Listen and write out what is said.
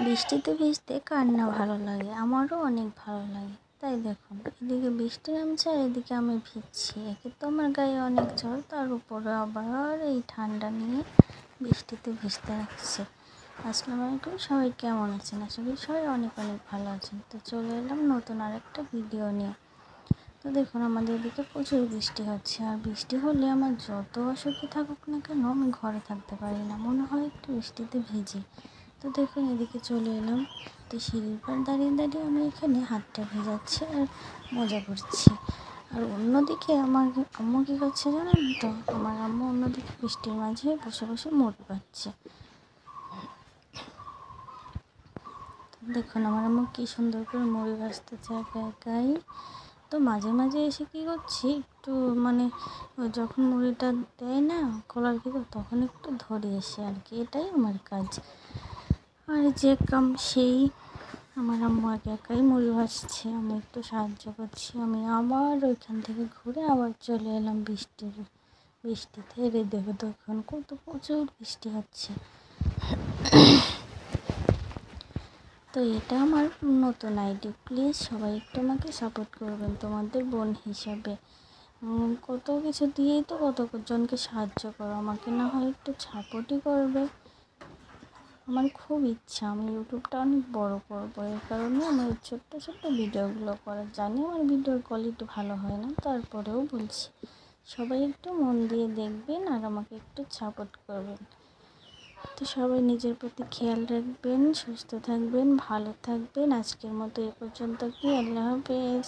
বৃষ্টিতে ভিজতে কার না ভালো লাগে, আমারও অনেক ভালো লাগে। তাই দেখুন, এদিকে বৃষ্টি নামছে আর এদিকে আমি ভিজছি। একে তো আমার গায়ে অনেক জ্বর, তার উপরে আবার এই ঠান্ডা নিয়ে বৃষ্টিতে ভিজতে লাগছে। আসসালামু আলাইকুম, সবাই কেমন আছেন? আশা করি সবাই অনেক অনেক ভালো আছেন। তো চলে এলাম নতুন আরেকটা ভিডিও নিয়ে। তো দেখুন, আমাদের এদিকে প্রচুর বৃষ্টি হচ্ছে, আর বৃষ্টি হলে আমার যত অসুখী থাকুক না কেন আমি ঘরে থাকতে পারি না, মনে হয় একটু বৃষ্টিতে ভিজি। তো দেখুন, এদিকে চলে এলাম। তো সিঁড়ির পর দাঁড়িয়ে দাঁড়িয়ে আমি এখানে হাতটা ভেজাচ্ছি আর মজা করছি। আর অন্যদিকে আমার আম্মু কী করছে জানেন তো? আমার আম্মু অন্যদিকে বৃষ্টির মাঝে বসে বসে মুড়ি ভাজছে। দেখুন আমার আম্মু কী সুন্দর করে মুড়ি ভাজতেছে একা একাই। তো মাঝে মাঝে এসে কী করছি, একটু যখন মুড়িটা দেয় না কলার ভিতর, তখন একটু ধরে এসে আর কি, এটাই আমার কাজ। আর যে কাম সেই। আমার আম্মু একা একাই মুড়ি ভাজছে, আমি একটু সাহায্য করছি। আমি আবার ওইখান থেকে ঘুরে আবার চলে এলাম বৃষ্টিতে। দেখো তখন কত প্রচুর বৃষ্টি হচ্ছে। তো এটা আমার নতুন আইডি, প্লিজ সবাই একটু আমাকে সাপোর্ট করবেন তোমাদের বোন হিসাবে। কত কিছু দিয়েই তো কতজনকে সাহায্য করো, আমাকে না হয় একটু সাপোর্টই করবে। আমার খুব ইচ্ছা আমি ইউটিউবটা অনেক বড় করবো, এর কারণে আমার ছোট্ট ছোট্ট ভিডিওগুলো করা। জানি আমার ভিডিওর কোয়ালিটি ভালো হয় না, তারপরেও বলছি সবাই একটু মন দিয়ে দেখবেন আর আমাকে একটু সাপোর্ট করবেন। তো সবাই নিজের প্রতি খেয়াল রাখবেন, সুস্থ থাকবেন, ভালো থাকবেন। আজকের মতো এ পর্যন্ত কি, আল্লাহ হাফেজ।